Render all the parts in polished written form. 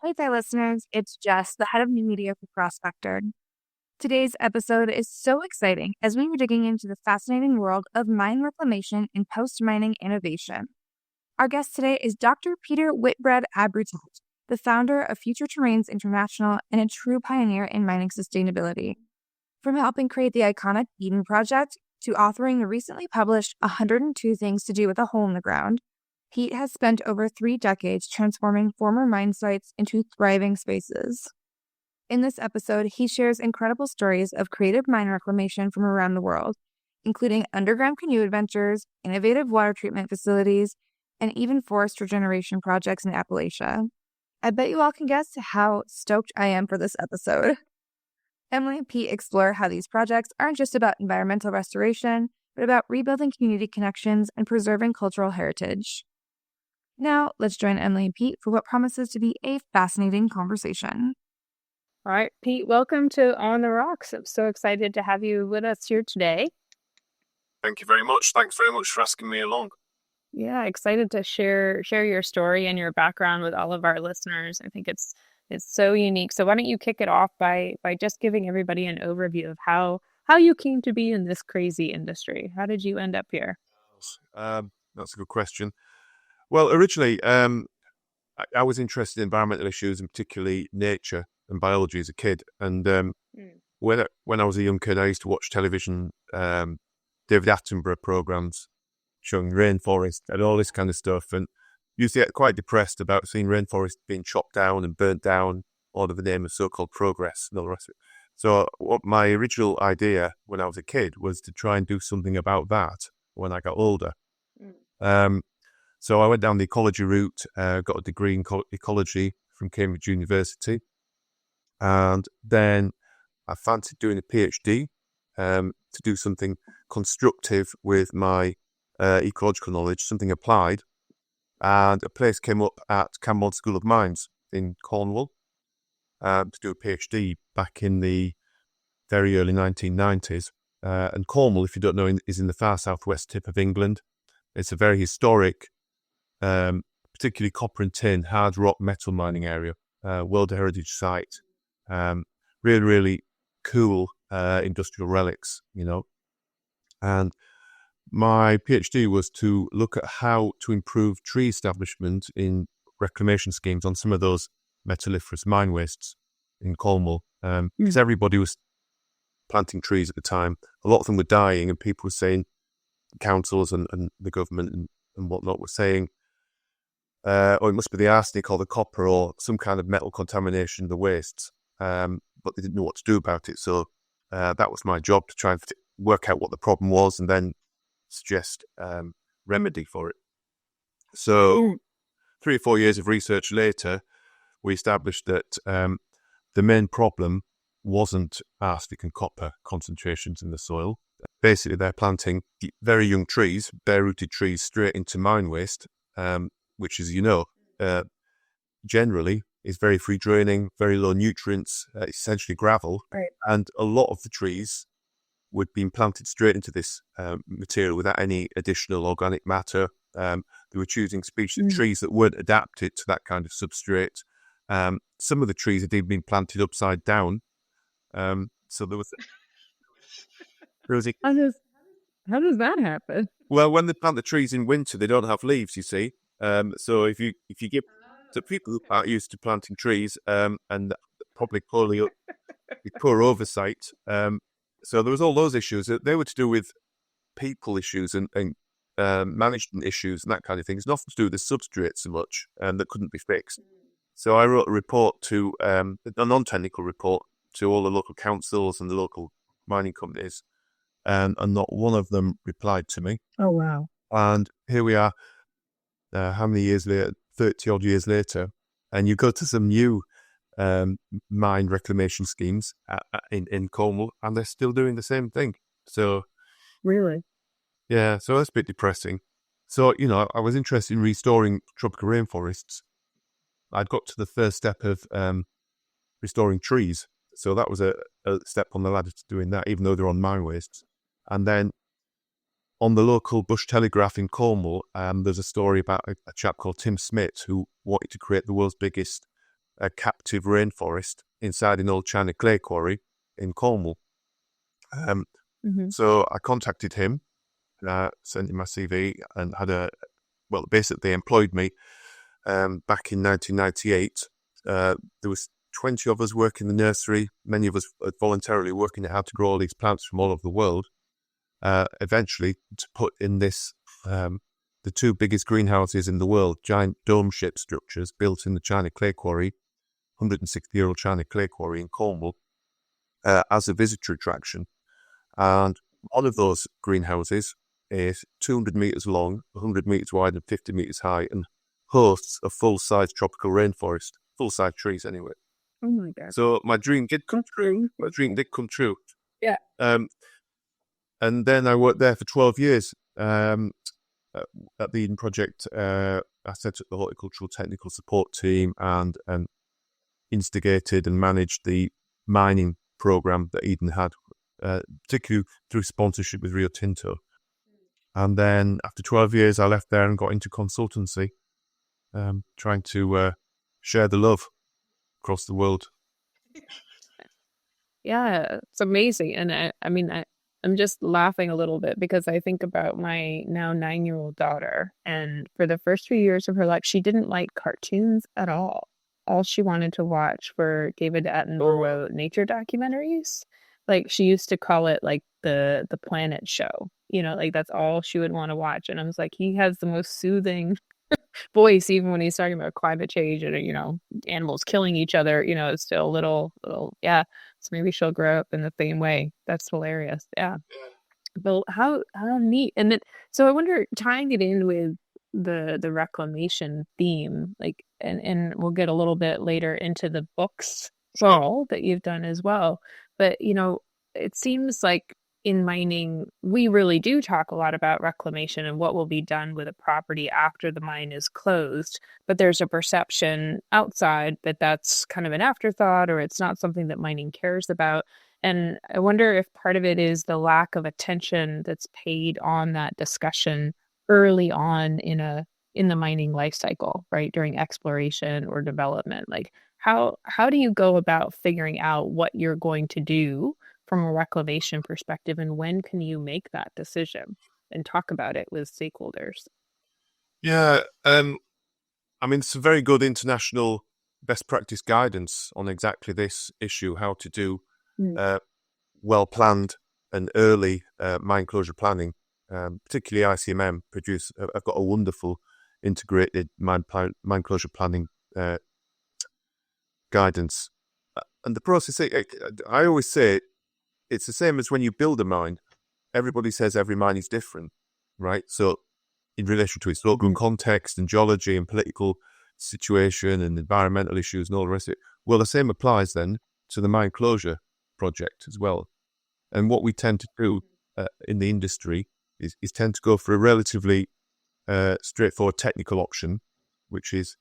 Hey there, listeners. It's Jess, the head of new media for Prospector. Today's episode is so exciting as we were digging into the fascinating world of mine reclamation and post-mining innovation. Our guest today is Dr. Peter Whitbread-Abrutat, the founder of Future Terrains International and a true pioneer in mining sustainability. From helping create the iconic Eden Project to authoring the recently published 102 Things to Do with a Hole in the Ground, Pete has spent over 3 decades transforming former mine sites into thriving spaces. In this episode, he shares incredible stories of creative mine reclamation from around the world, including underground canoe adventures, innovative water treatment facilities, and even forest regeneration projects in Appalachia. I bet you all can guess how stoked I am for this episode. Emily and Pete explore how these projects aren't just about environmental restoration, but about rebuilding community connections and preserving cultural heritage. Now, let's join Emily and Pete for what promises to be a fascinating conversation. All right, Pete, welcome to On the Rocks. I'm so excited to have you with us here today. Thank you very much. Thanks very much for asking me along. Yeah, excited to share your story and your background with all of our listeners. I think it's so unique. So why don't you kick it off by just giving everybody an overview of how you came to be in this crazy industry? How did you end up here? That's a good question. Well, originally, I was interested in environmental issues, and particularly nature and biology as a kid. And when I was a young kid, I used to watch television, David Attenborough programs showing rainforest and all this kind of stuff, and used to get quite depressed about seeing rainforest being chopped down and burnt down, all in the name of so-called progress and all the rest of it. So what my original idea when I was a kid was to try and do something about that when I got older. So I went down the ecology route, got a degree in ecology from Cambridge University, and then I fancied doing a PhD to do something constructive with my ecological knowledge, something applied, and a place came up at Camborne School of Mines in Cornwall to do a PhD back in the very early 1990s. And Cornwall, if you don't know, is in the far southwest tip of England. It's a very historic, particularly copper and tin, hard rock metal mining area, World Heritage Site. Really, really cool industrial relics, And my PhD was to look at how to improve tree establishment in reclamation schemes on some of those metalliferous mine wastes in Cornwall. Because everybody was planting trees at the time. A lot of them were dying, and people were saying, councils and the government and whatnot were saying, it must be the arsenic or the copper or some kind of metal contamination in the wastes, but they didn't know what to do about it. So that was my job, to try and work out what the problem was and then suggest remedy for it. So 3 or 4 years of research later, we established that the main problem wasn't arsenic and copper concentrations in the soil. Basically, they're planting very young trees, bare-rooted trees, straight into mine waste, which, as you know, generally is very free draining, very low nutrients, essentially gravel. Right. And a lot of the trees would be planted straight into this material without any additional organic matter. They were choosing species of trees that weren't adapted to that kind of substrate. Some of the trees had even been planted upside down. So there was How does that happen? Well, when they plant the trees in winter, they don't have leaves, you see. So if you give to people who aren't used to planting trees, and probably poor oversight. So there was all those issues. They were to do with people issues and management issues and that kind of thing. It's nothing to do with the substrate so much, that couldn't be fixed. So I wrote a report a non-technical report to all the local councils and the local mining companies, and not one of them replied to me. Oh, wow. And here we are, how many years later, 30-odd years later, and you go to some new mine reclamation schemes in Cornwall, and they're still doing the same thing. So, really? Yeah, so that's a bit depressing. So, I was interested in restoring tropical rainforests. I'd got to the first step of restoring trees. So that was a step on the ladder to doing that, even though they're on mine wastes. And then on the local Bush Telegraph in Cornwall, there's a story about a chap called Tim Smith who wanted to create the world's biggest a captive rainforest inside an old China clay quarry in Cornwall. So I contacted him, sent him my CV, and basically they employed me back in 1998. There was 20 of us working in the nursery, many of us voluntarily working out how to grow all these plants from all over the world. Eventually to put in this, the two biggest greenhouses in the world, giant dome-shaped structures built in the China clay quarry, 160-year-old China clay quarry in Cornwall, as a visitor attraction. And one of those greenhouses is 200 metres long, 100 metres wide and 50 metres high, and hosts a full-size tropical rainforest, full-size trees anyway. Oh my God. So my dream did come true. Yeah. And then I worked there for 12 years at the Eden Project. I set up the horticultural technical support team and instigated and managed the mining program that Eden had, particularly through sponsorship with Rio Tinto. And then after 12 years, I left there and got into consultancy, trying to share the love across the world. Yeah, it's amazing. And I'm just laughing a little bit because I think about my now 9-year-old daughter. And for the first 3 years of her life, she didn't like cartoons at all. All she wanted to watch were David Attenborough nature documentaries. Like she used to call it like the Planet Show. Like that's all she would want to watch. And I was like, he has the most soothing voice, even when he's talking about climate change and animals killing each other. It's still a little yeah. So maybe she'll grow up in the same way. That's hilarious. Yeah. But how neat. And then so I wonder, tying it in with the reclamation theme, like and we'll get a little bit later into the books that you've done as well. But it seems like in mining, we really do talk a lot about reclamation and what will be done with a property after the mine is closed. But there's a perception outside that that's kind of an afterthought, or it's not something that mining cares about. And I wonder if part of it is the lack of attention that's paid on that discussion early on in the mining life cycle, right? During exploration or development. Like how do you go about figuring out what you're going to do from a reclamation perspective, and when can you make that decision and talk about it with stakeholders? Yeah, some very good international best practice guidance on exactly this issue, how to do well-planned and early mine closure planning. Particularly ICMM I've got a wonderful integrated mine closure planning guidance. And the process, I always say, it's the same as when you build a mine. Everybody says every mine is different, right? So in relation to its local context and geology and political situation and environmental issues and all the rest of it, well, the same applies then to the mine closure project as well. And what we tend to do in the industry is tend to go for a relatively straightforward technical option, which is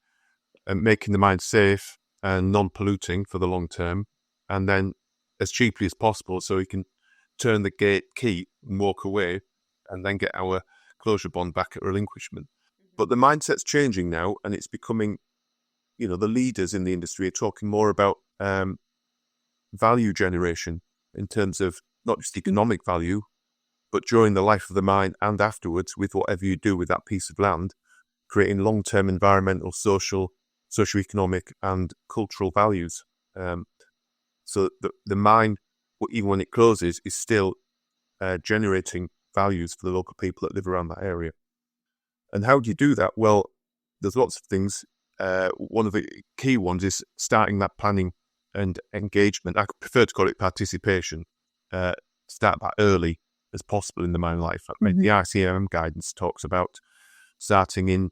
making the mine safe and non-polluting for the long term, and then as cheaply as possible so we can turn the gate key and walk away and then get our closure bond back at relinquishment. But the mindset's changing now, and it's becoming, the leaders in the industry are talking more about value generation in terms of not just economic value, but during the life of the mine and afterwards with whatever you do with that piece of land, creating long-term environmental, social, socio-economic and cultural values. So the mine, even when it closes, is still generating values for the local people that live around that area. And how do you do that? Well, there's lots of things. One of the key ones is starting that planning and engagement. I prefer to call it participation. Start that early as possible in the mine life. The ICMM guidance talks about starting in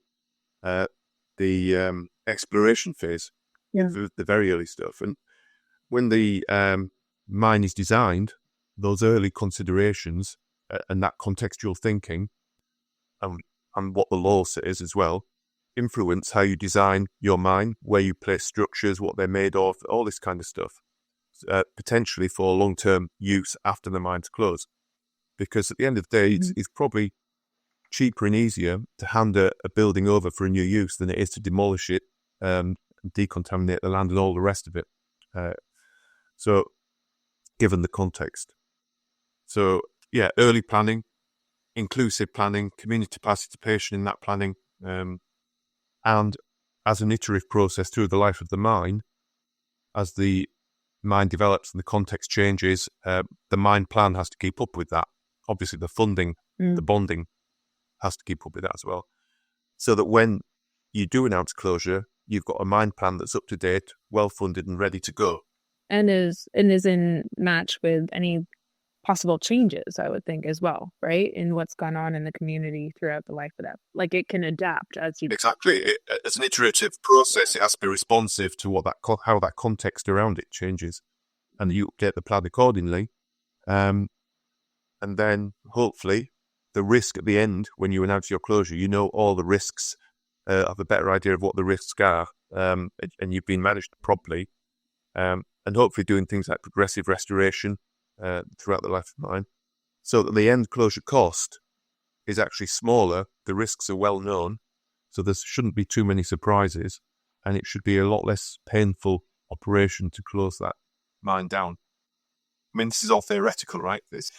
the exploration phase, the very early stuff. And when the mine is designed, those early considerations and that contextual thinking and what the law says as well influence how you design your mine, where you place structures, what they're made of, all this kind of stuff, potentially for long-term use after the mine's closed. Because at the end of the day, it's probably cheaper and easier to hand a building over for a new use than it is to demolish it and decontaminate the land and all the rest of it. So, given the context. So, yeah, early planning, inclusive planning, community participation in that planning, and as an iterative process through the life of the mine, as the mine develops and the context changes, the mine plan has to keep up with that. Obviously, the funding, the bonding has to keep up with that as well. So that when you do announce closure, you've got a mine plan that's up to date, well funded, and ready to go. And is in match with any possible changes, I would think, as well, right? In what's gone on in the community throughout the life of that. Like, it can adapt as you... Exactly. As an iterative process, it has to be responsive to how that context around it changes. And you update the plan accordingly. And then, hopefully, the risk at the end, when you announce your closure, you know all the risks, have a better idea of what the risks are, and you've been managed properly. And hopefully doing things like progressive restoration throughout the life of the mine, so that the end closure cost is actually smaller, the risks are well known, so there shouldn't be too many surprises, and it should be a lot less painful operation to close that mine down. I mean, this is all theoretical, right? This.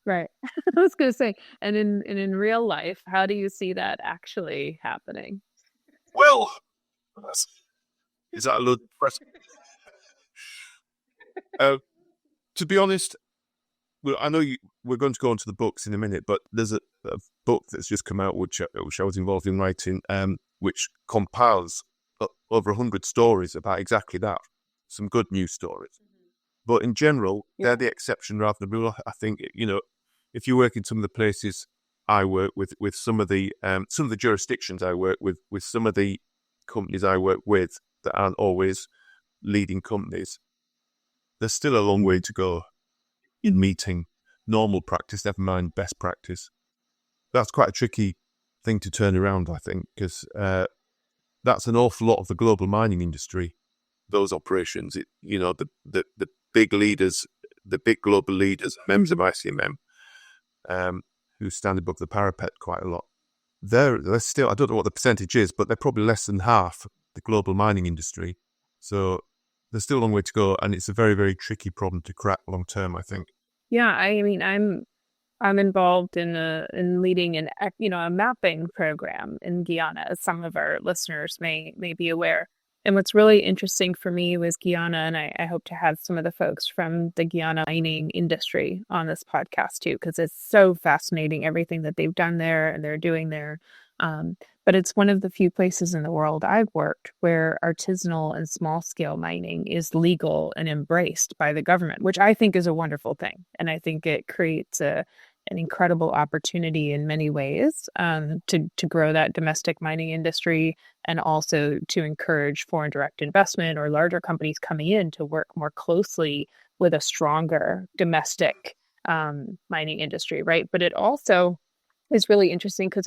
Right. I was going to say, and in real life, how do you see that actually happening? Well, is that a load of press? To be honest, well, I know we're going to go into the books in a minute, but there's a book that's just come out, which I was involved in writing, which compiles over 100 stories about exactly that. Some good news stories. But in general, they're the exception rather than the rule. I think, if you work in some of the places I work with some of the jurisdictions I work with some of the companies I work with that aren't always leading companies, there's still a long way to go in meeting normal practice, never mind best practice. That's quite a tricky thing to turn around, I think, because that's an awful lot of the global mining industry, those operations. The big leaders, the big global leaders, members of ICMM, who stand above the parapet quite a lot. They're still, I don't know what the percentage is, but they're probably less than half the global mining industry. So there's still a long way to go, and it's a very, very tricky problem to crack long term, I think. Yeah, I mean, I'm involved in leading a mapping program in Guyana, as some of our listeners may be aware. And what's really interesting for me was Guyana, and I hope to have some of the folks from the Guyana mining industry on this podcast too, because it's so fascinating, everything that they've done there and they're doing there. But it's one of the few places in the world I've worked where artisanal and small-scale mining is legal and embraced by the government, which I think is a wonderful thing. And I think it creates an incredible opportunity in many ways to grow that domestic mining industry, and also to encourage foreign direct investment or larger companies coming in to work more closely with a stronger domestic mining industry, right? But it also is really interesting because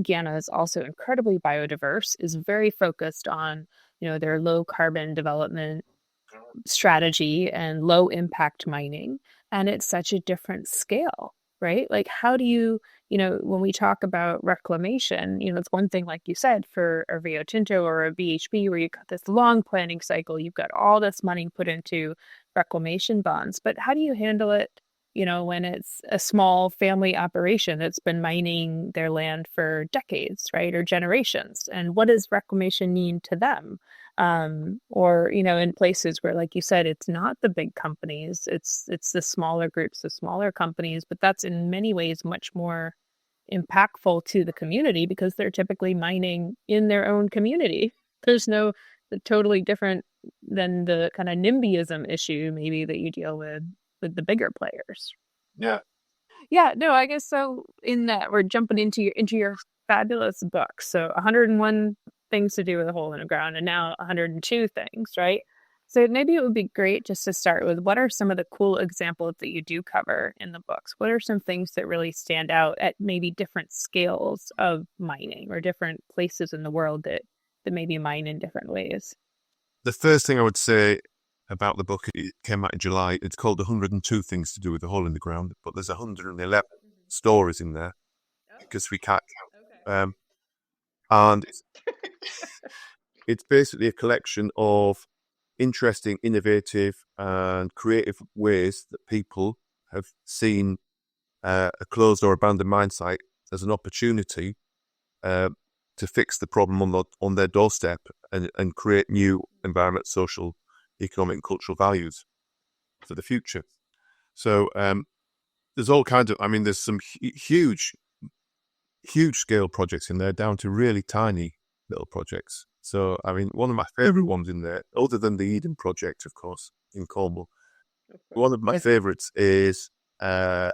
Guyana is also incredibly biodiverse, is very focused on, their low carbon development strategy and low impact mining. And it's such a different scale, right? Like, how do you, when we talk about reclamation, it's one thing, like you said, for a Rio Tinto or a BHP, where you've got this long planning cycle, you've got all this money put into reclamation bonds, but how do you handle it, when it's a small family operation that's been mining their land for decades, right? Or generations. And what does reclamation mean to them? Or, in places where, like you said, it's not the big companies, it's the smaller groups, the smaller companies, but that's in many ways much more impactful to the community because they're typically mining in their own community. There's totally different than the kind of NIMBYism issue maybe that you deal with the bigger players. Yeah. Yeah, no, I guess so. In that, we're jumping into your fabulous book. So 101 things to do with a hole in the ground, and now 102 things, right? So maybe it would be great just to start with, what are some of the cool examples that you do cover in the books? What are some things that really stand out at maybe different scales of mining or different places in the world that maybe mine in different ways? The first thing I would say about the book, it came out in July, it's called 102 Things to Do with the Hole in the Ground, but there's 111 stories in there because we can't count. And it's basically a collection of interesting, innovative, and creative ways that people have seen a closed or abandoned mine site as an opportunity to fix the problem on their doorstep and create new environment, social, economic, and cultural values for the future. So there's all kinds of, there's some huge scale projects in there down to really tiny little projects. So, one of my favorite ones in there, other than the Eden project, of course, in Cornwall, one of my favorites is there's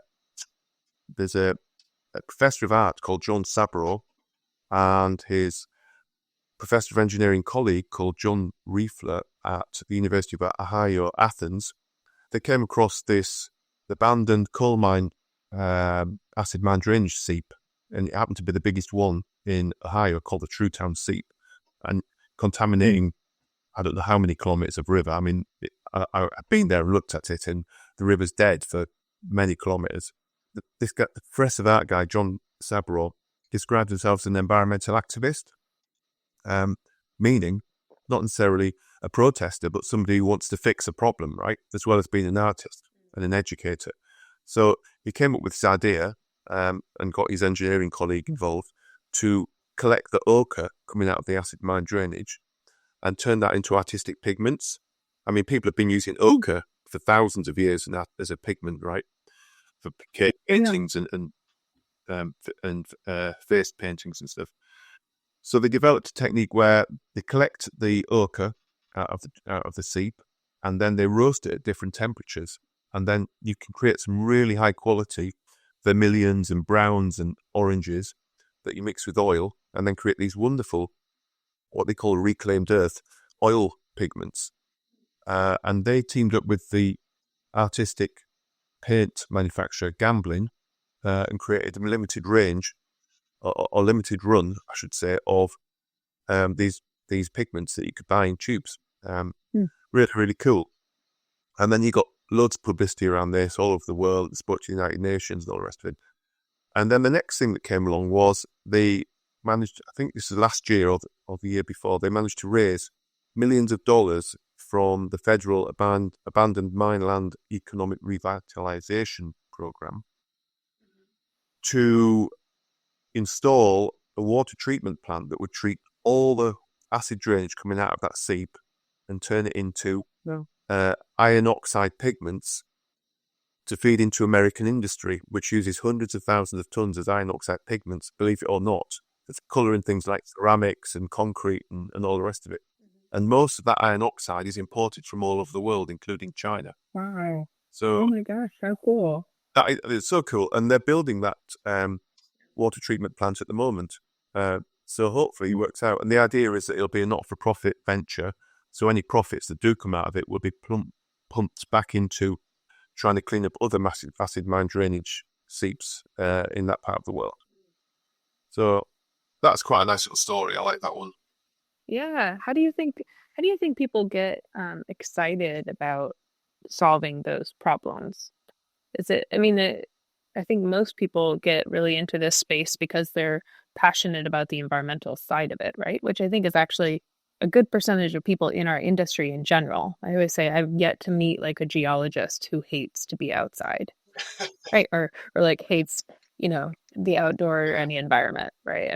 a professor of art called John Sabro and his professor of engineering colleague called John Riefler at the University of Ohio, Athens. They came across this abandoned coal mine, acid mine drainage seep, and it happened to be the biggest one in Ohio, called the Truetown Seep, and contaminating, I don't know how many kilometers of river. I've been there and looked at it, and the river's dead for many kilometers. This guy, the professor of art guy, John Sabro, described himself as an environmental activist, meaning not necessarily a protester, but somebody who wants to fix a problem, right? As well as being an artist and an educator. So he came up with this idea and got his engineering colleague involved to collect the ochre coming out of the acid mine drainage and turn that into artistic pigments. People have been using ochre for thousands of years as a pigment, right? For cave paintings and face paintings and stuff. So they developed a technique where they collect the ochre out of the seep, and then they roast it at different temperatures, and then you can create some really high quality vermilions and browns and oranges that you mix with oil, and then create these wonderful, what they call reclaimed earth oil pigments. And they teamed up with the artistic paint manufacturer Gamblin and created a limited range, or limited run, I should say, of these pigments that you could buy in tubes. Really, really cool. And then you got loads of publicity around this all over the world. It's brought to the United Nations and all the rest of it. And then the next thing that came along was they managed, I think this is last year or the year before, they managed to raise millions of dollars from the federal abandoned mine land economic revitalization program to install a water treatment plant that would treat all the acid drainage coming out of that seep and turn it into iron oxide pigments to feed into American industry, which uses hundreds of thousands of tons of iron oxide pigments, believe it or not, that's colouring things like ceramics and concrete and all the rest of it. And most of that iron oxide is imported from all over the world, including China. Wow. So, oh my gosh, how cool. It's so cool. And they're building that water treatment plant at the moment. So hopefully it works out. And the idea is that it'll be a not-for-profit venture. So any profits that do come out of it will be pumped back into trying to clean up other massive acid mine drainage seeps in that part of the world. So that's quite a nice little story. I like that one. Yeah. How do you think people get excited about solving those problems? I think most people get really into this space because they're passionate about the environmental side of it, right? Which I think is actually a good percentage of people in our industry in general. I always say I've yet to meet like a geologist who hates to be outside, right? Or like hates, the outdoor and the environment, right?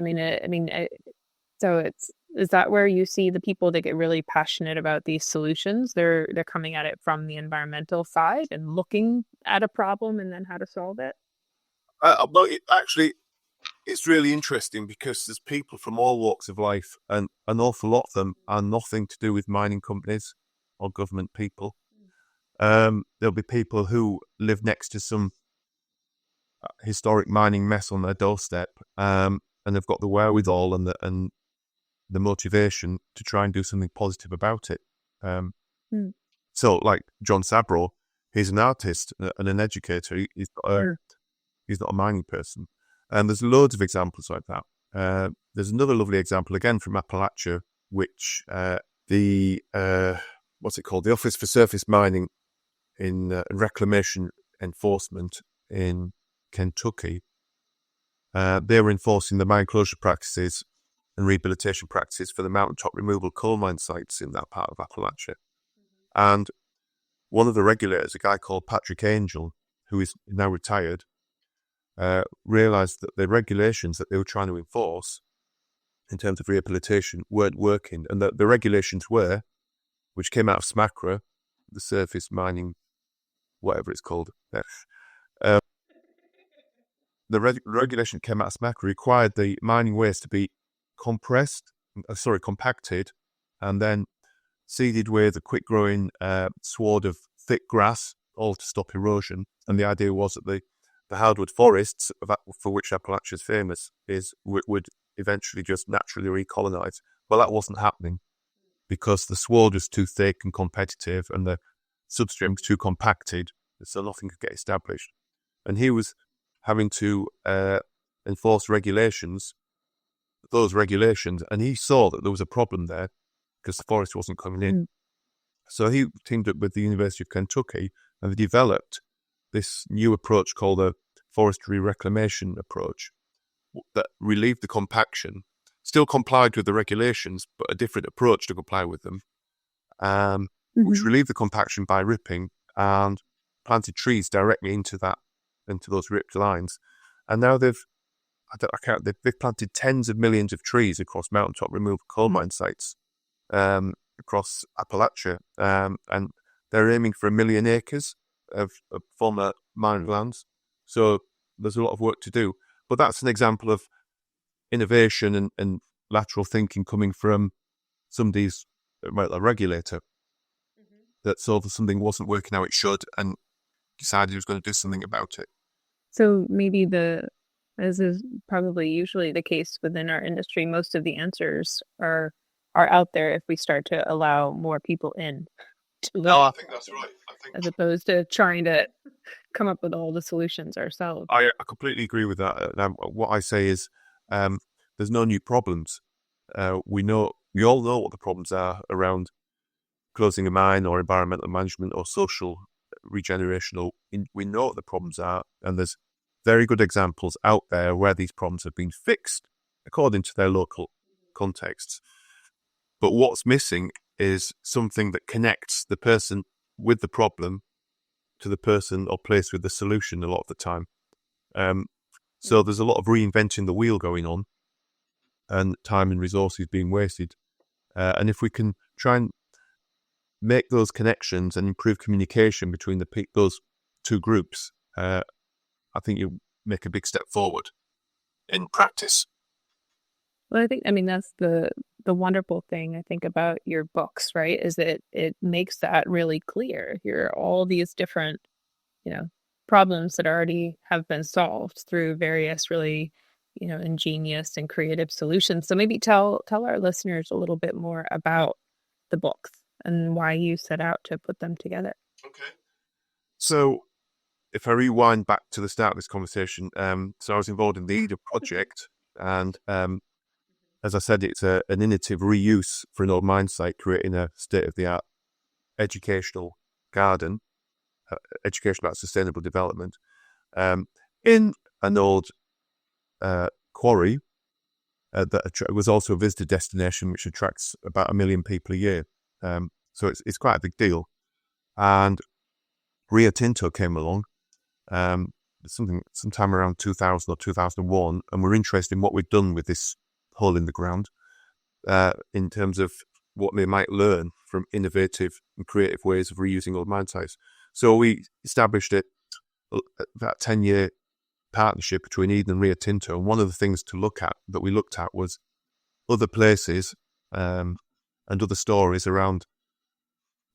Is that where you see the people that get really passionate about these solutions? They're coming at it from the environmental side and looking at a problem and then how to solve it? It's really interesting because there's people from all walks of life, and an awful lot of them are nothing to do with mining companies or government people. There'll be people who live next to some historic mining mess on their doorstep, and they've got the wherewithal and the motivation to try and do something positive about it. So, like John Sabro, he's an artist and an educator. He's not a mining person. And there's loads of examples like that. There's another lovely example, again, from Appalachia, which the Office for Surface Mining in Reclamation Enforcement in Kentucky, they were enforcing the mine closure practices and rehabilitation practices for the mountaintop removal coal mine sites in that part of Appalachia. And one of the regulators, a guy called Patrick Angel, who is now retired, realised that the regulations that they were trying to enforce in terms of rehabilitation weren't working, and that the regulations were, which came out of SMACRA, the surface mining, whatever it's called. The regulation came out of SMACRA required the mining waste to be compacted, and then seeded with a quick-growing sward of thick grass, all to stop erosion. And the idea was that the hardwood forests, for which Appalachia is famous, would eventually just naturally recolonize. Well, that wasn't happening because the sward was too thick and competitive, and the substrate was too compacted, so nothing could get established. And he was having to enforce those regulations, and he saw that there was a problem there because the forest wasn't coming in. So he teamed up with the University of Kentucky, and they developed this new approach called a forestry reclamation approach that relieved the compaction, still complied with the regulations, but a different approach to comply with them, which relieved the compaction by ripping and planted trees directly into those ripped lines. And now they've planted tens of millions of trees across mountaintop removal coal mine sites across Appalachia, and they're aiming for 1 million acres of former mining lands. So there's a lot of work to do. But that's an example of innovation and lateral thinking coming from somebody's, a regulator, that saw that something wasn't working how it should and decided he was going to do something about it. So maybe as is probably usually the case within our industry, most of the answers are out there if we start to allow more people in. I think that's right. As opposed to trying to come up with all the solutions ourselves. I completely agree with that. What I say is there's no new problems. We all know what the problems are around closing a mine or environmental management or social regeneration. We know what the problems are, and there's very good examples out there where these problems have been fixed according to their local contexts. But what's missing is something that connects the person with the problem to the person or place with the solution a lot of the time. So there's a lot of reinventing the wheel going on, and time and resources being wasted. And if we can try and make those connections and improve communication between those two groups, I think you make a big step forward in practice. Well, that's the wonderful thing, I think, about your books, right? Is that it makes that really clear. Here are all these different, problems that already have been solved through various really, ingenious and creative solutions. So maybe tell our listeners a little bit more about the books and why you set out to put them together. Okay. So if I rewind back to the start of this conversation, so I was involved in the Whitbread project, and as I said, it's an innovative reuse for an old mine site, creating a state-of-the-art educational garden, education about sustainable development, in an old quarry that was also a visitor destination, which attracts about 1 million people a year. So it's quite a big deal. And Rio Tinto came along sometime around 2000 or 2001, and we're interested in what we've done with this hole in the ground in terms of what they might learn from innovative and creative ways of reusing old mine sites. So we established about 10-year partnership between Eden and Rio Tinto, and one of the things that we looked at was other places and other stories around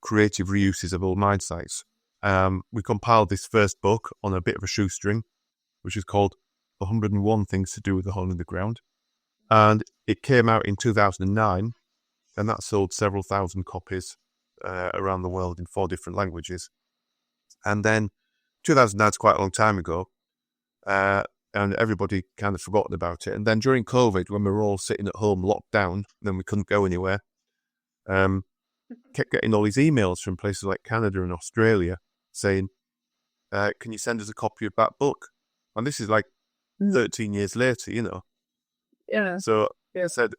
creative reuses of old mine sites. We compiled this first book on a bit of a shoestring, which is called 101 Things to Do with the Hole in the Ground. And it came out in 2009, and that sold several thousand copies around the world in 4 different languages. And then 2009 is quite a long time ago, and everybody kind of forgotten about it. And then during COVID, when we were all sitting at home locked down, then we couldn't go anywhere, kept getting all these emails from places like Canada and Australia saying, can you send us a copy of that book? And this is like 13 years later, Yeah. So I said,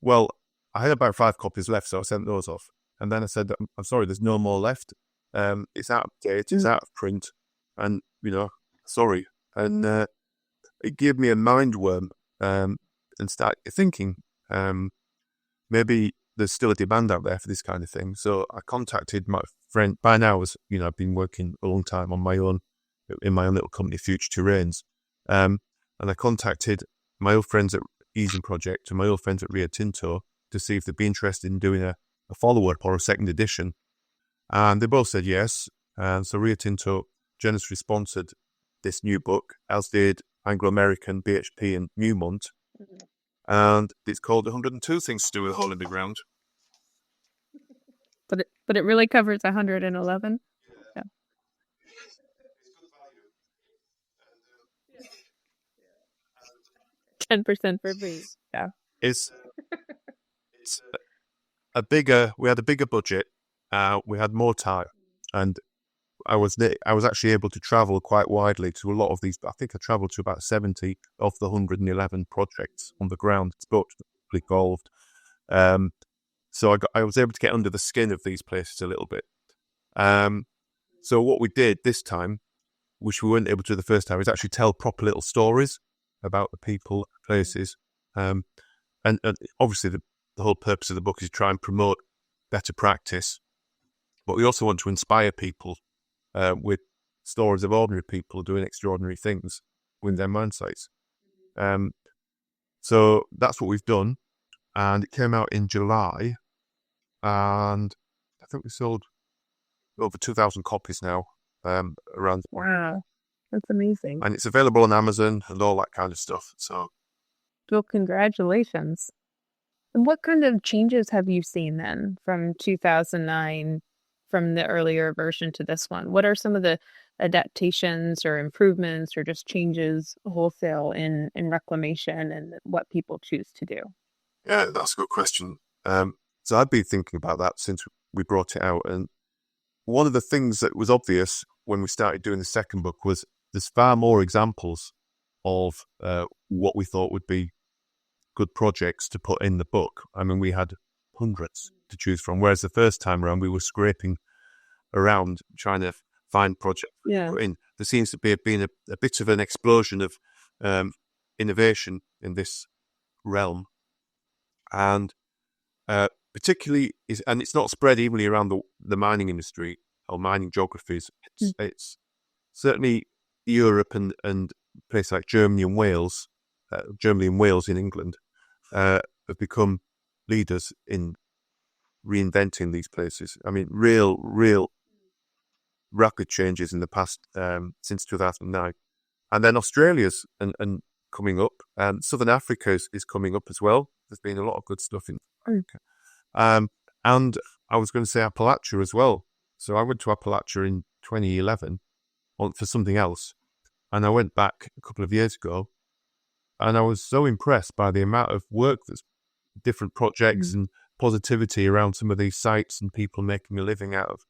well, I had about 5 copies left, so I sent those off. And then I said, I'm sorry, there's no more left. It's out of date, it's out of print, and, sorry. And it gave me a mind worm, and started thinking, maybe there's still a demand out there for this kind of thing. So I contacted my friend. By now, I've been working a long time on my own, in my own little company, Future Terrains. And I contacted my old friends at Easing Project and my old friends at Rio Tinto to see if they'd be interested in doing a follow-up or a second edition. And they both said yes. And so Rio Tinto generously sponsored this new book, as did Anglo-American, BHP and Newmont. And it's called 102 Things to Do with a Hole in the Ground. But it really covers 111? Yeah. 10% for free. Yeah. It's we had a bigger budget, we had more time, and I was actually able to travel quite widely to a lot of these. I think I travelled to about 70 of the 111 projects on the ground. Spoke to the people involved. So I was able to get under the skin of these places a little bit. So what we did this time, which we weren't able to do the first time, is actually tell proper little stories about the people, places. And obviously the whole purpose of the book is to try and promote better practice. But we also want to inspire people with stories of ordinary people doing extraordinary things with their mine sites. So that's what we've done. And it came out in July. And I think we sold over 2,000 copies now around. Wow, that's amazing. And it's available on Amazon and all that kind of stuff. So, well, congratulations. And what kind of changes have you seen then from 2009, from the earlier version to this one? What are some of the adaptations or improvements or just changes wholesale in reclamation and what people choose to do? Yeah, that's a good question. So I've been thinking about that since we brought it out. And one of the things that was obvious when we started doing the second book was there's far more examples of what we thought would be good projects to put in the book. I mean, we had hundreds to choose from, whereas the first time around we were scraping around trying to find projects to put in. There seems to be a bit of an explosion of innovation in this realm. And particularly, and it's not spread evenly around the mining industry or mining geographies. It's certainly Europe and places like Germany and Wales in England have become leaders in reinventing these places. I mean, real rapid changes in the past since 2009. And then Australia's and coming up, and Southern Africa is coming up as well. There's been a lot of good stuff in Africa. And I was going to say Appalachia as well. So I went to Appalachia in 2011 for something else. And I went back a couple of years ago, and I was so impressed by the amount of work that's different projects and positivity around some of these sites and people making a living out of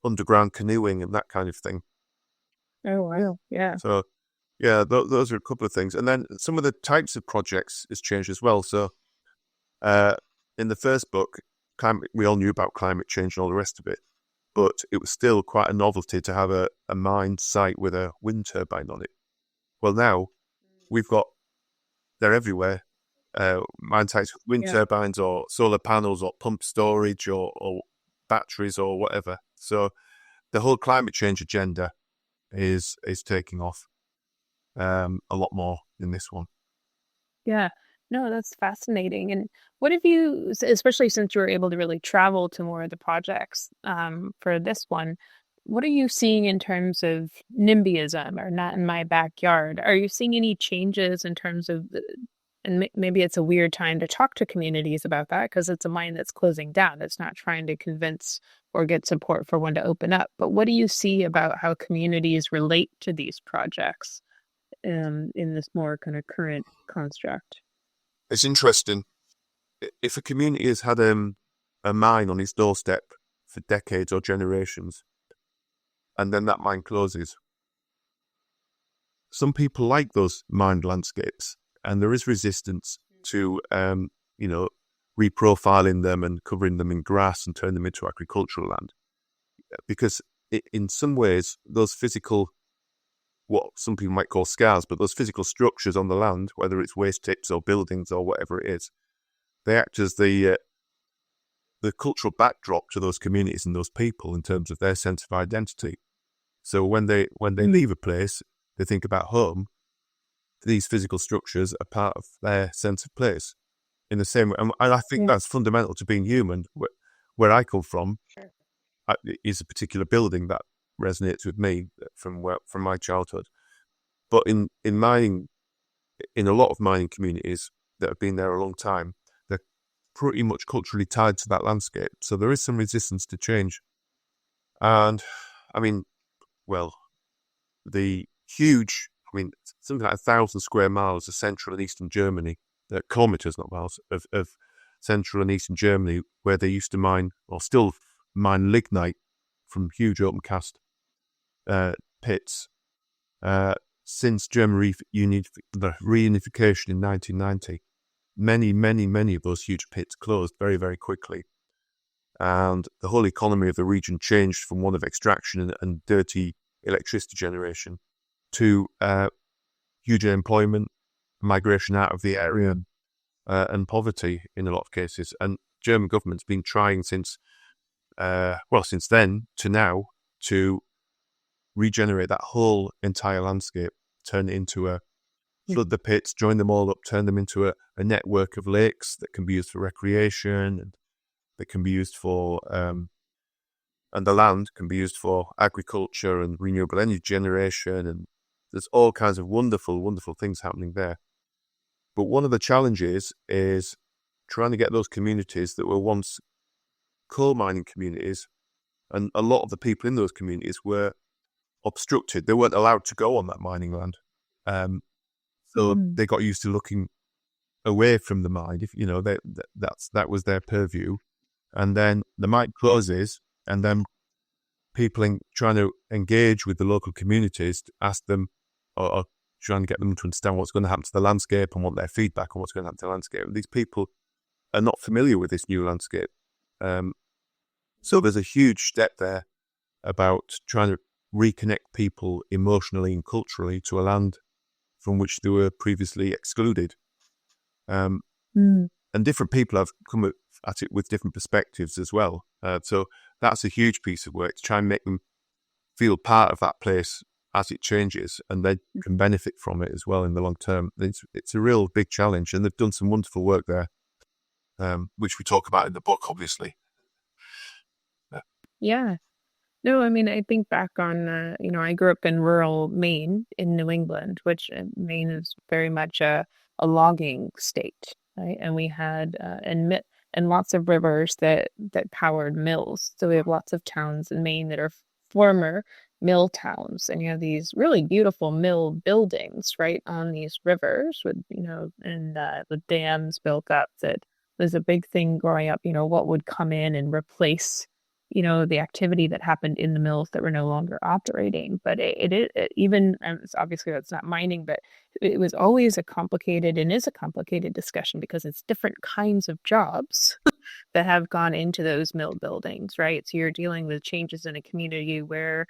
underground canoeing and that kind of thing. Oh, wow. Yeah. So, yeah, those are a couple of things. And then some of the types of projects has changed as well. So, in the first book, we all knew about climate change and all the rest of it, but it was still quite a novelty to have a mined site with a wind turbine on it. Well, now they're everywhere. Mine sites with wind turbines or solar panels or pump storage or batteries or whatever. So the whole climate change agenda is taking off a lot more in this one. Yeah. No, that's fascinating. And what have you, especially since you were able to really travel to more of the projects for this one, what are you seeing in terms of NIMBYism or not in my backyard? Are you seeing any changes in terms of, and maybe it's a weird time to talk to communities about that because it's a mine that's closing down. It's not trying to convince or get support for one to open up. But what do you see about how communities relate to these projects in this more kind of current construct? It's interesting. If a community has had a mine on its doorstep for decades or generations, and then that mine closes, some people like those mined landscapes, and there is resistance. to, reprofiling them and covering them in grass and turn them into agricultural land. Because in some ways, those physical, what some people might call scars, but those physical structures on the land, whether it's waste tips or buildings or whatever it is, they act as the cultural backdrop to those communities and those people in terms of their sense of identity. So when they leave a place, they think about home. These physical structures are part of their sense of place. In the same way, and I think that's fundamental to being human. Where I come from is a particular building that resonates with me from my childhood. But in mining, in a lot of mining communities that have been there a long time, they're pretty much culturally tied to that landscape. So there is some resistance to change. And I mean, well, the huge, something like 1,000 square miles of central and eastern Germany, kilometers, not miles, of central and eastern Germany, where they used to mine, or still mine, lignite from huge open cast pits. Since German the reunification in 1990, many of those huge pits closed very, very quickly. And the whole economy of the region changed from one of extraction and dirty electricity generation to huge unemployment, migration out of the area, and poverty in a lot of cases. And German government's been trying since then to now to regenerate that whole entire landscape, turn it into flood the pits, join them all up, turn them into a network of lakes that can be used for recreation, and that can be used for, and the land can be used for agriculture and renewable energy generation. And there's all kinds of wonderful, wonderful things happening there. But one of the challenges is trying to get those communities that were once coal mining communities, and a lot of the people in those communities were obstructed. They weren't allowed to go on that mining land. So they got used to looking away from the mine. That was their purview. And then the mine closes, and then people trying to engage with the local communities to ask them, or trying to get them to understand what's going to happen to the landscape and want their feedback on what's going to happen to the landscape. And these people are not familiar with this new landscape. So there's a huge step there about trying to reconnect people emotionally and culturally to a land from which they were previously excluded. And different people have come at it with different perspectives as well. So that's a huge piece of work to try and make them feel part of that place as it changes, and they can benefit from it as well in the long term. It's a real big challenge, and they've done some wonderful work there, which we talk about in the book, obviously. Yeah. No, I think back on, I grew up in rural Maine in New England, which Maine is very much a logging state, right? And we had, and lots of rivers that powered mills. So we have lots of towns in Maine that are former mill towns, and you have these really beautiful mill buildings right on these rivers with, and the dams built up. That was a big thing growing up, what would come in and replace the activity that happened in the mills that were no longer operating. But it even, and obviously that's not mining, but it was always a complicated discussion, because it's different kinds of jobs that have gone into those mill buildings, right? So you're dealing with changes in a community where,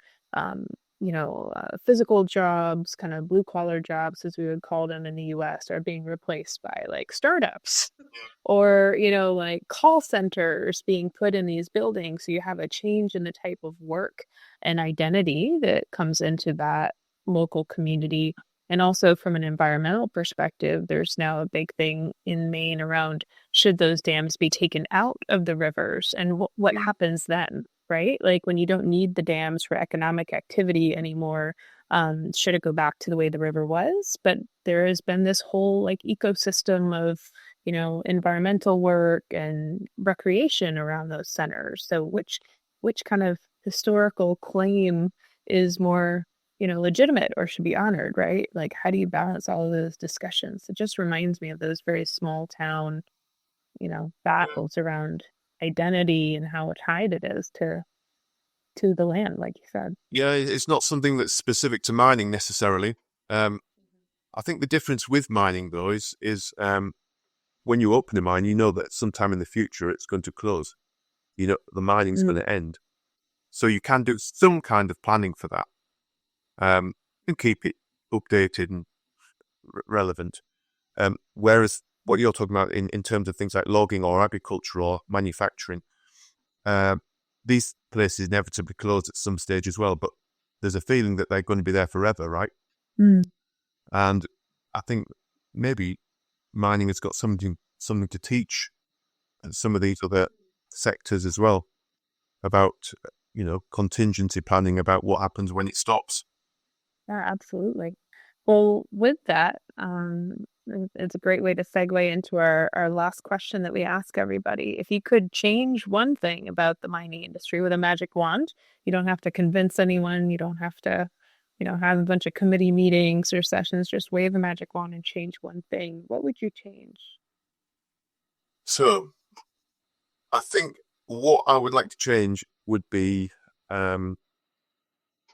physical jobs, kind of blue collar jobs, as we would call them in the US, are being replaced by like startups or, like call centers being put in these buildings. So you have a change in the type of work and identity that comes into that local community. And also from an environmental perspective, there's now a big thing in Maine around, should those dams be taken out of the rivers, and what happens then, right? Like when you don't need the dams for economic activity anymore, should it go back to the way the river was? But there has been this whole like ecosystem of, environmental work and recreation around those centers. So which kind of historical claim is more, legitimate or should be honored, right? Like, how do you balance all of those discussions? It just reminds me of those very small town, battles around identity and how tied it is to the land, like you said. Yeah, it's not something that's specific to mining necessarily. I think the difference with mining, though, is when you open a mine, you know that sometime in the future it's going to close. You know, the mining's going to end. So you can do some kind of planning for that, and keep it updated and relevant. Whereas what you're talking about in terms of things like logging or agriculture or manufacturing, these places inevitably close at some stage as well, but there's a feeling that they're going to be there forever, right? And I think maybe mining has got something to teach some of these other sectors as well about, contingency planning, about what happens when it stops. Yeah, absolutely. Well, with that, it's a great way to segue into our last question that we ask everybody. If you could change one thing about the mining industry with a magic wand, you don't have to convince anyone, you don't have to, have a bunch of committee meetings or sessions, just wave a magic wand and change one thing. What would you change? So I think what I would like to change would be, I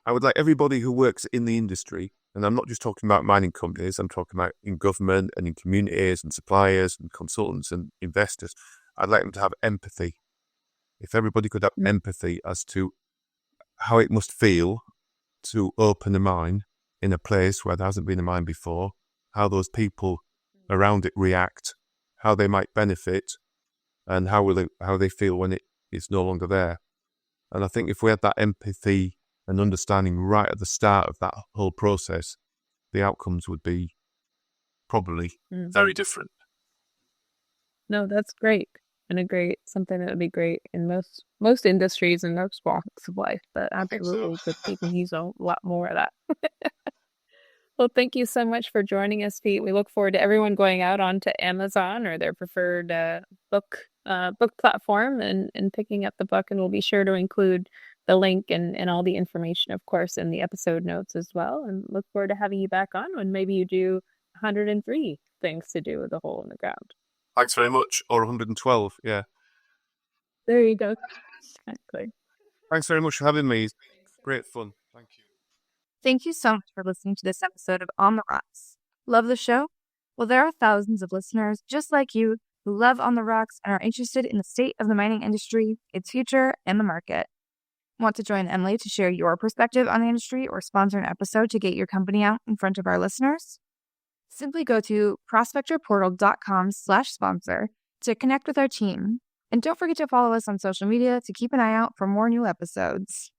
would like everybody who works in the industry, and I'm not just talking about mining companies, I'm talking about in government and in communities and suppliers and consultants and investors. I'd like them to have empathy. If everybody could have empathy as to how it must feel to open a mine in a place where there hasn't been a mine before, how those people around it react, how they might benefit, and how they feel when it is no longer there. And I think if we had that empathy and understanding right at the start of that whole process, the outcomes would be probably very different. No, that's great. And something that would be great in most industries and most walks of life, but absolutely so. But people use a lot more of that. Well, thank you so much for joining us, Pete. We look forward to everyone going out onto Amazon or their preferred book platform and picking up the book. And we'll be sure to include the link and all the information, of course, in the episode notes as well. And look forward to having you back on when maybe you do 103 things to do with a hole in the ground. Thanks very much. Or 112, yeah. There you go. Exactly. Thanks very much for having me. It's great fun. Thank you. Thank you so much for listening to this episode of On the Rocks. Love the show? Well, there are thousands of listeners just like you who love On the Rocks and are interested in the state of the mining industry, its future, and the market. Want to join Emily to share your perspective on the industry or sponsor an episode to get your company out in front of our listeners? Simply go to prospectorportal.com/sponsor to connect with our team. And don't forget to follow us on social media to keep an eye out for more new episodes.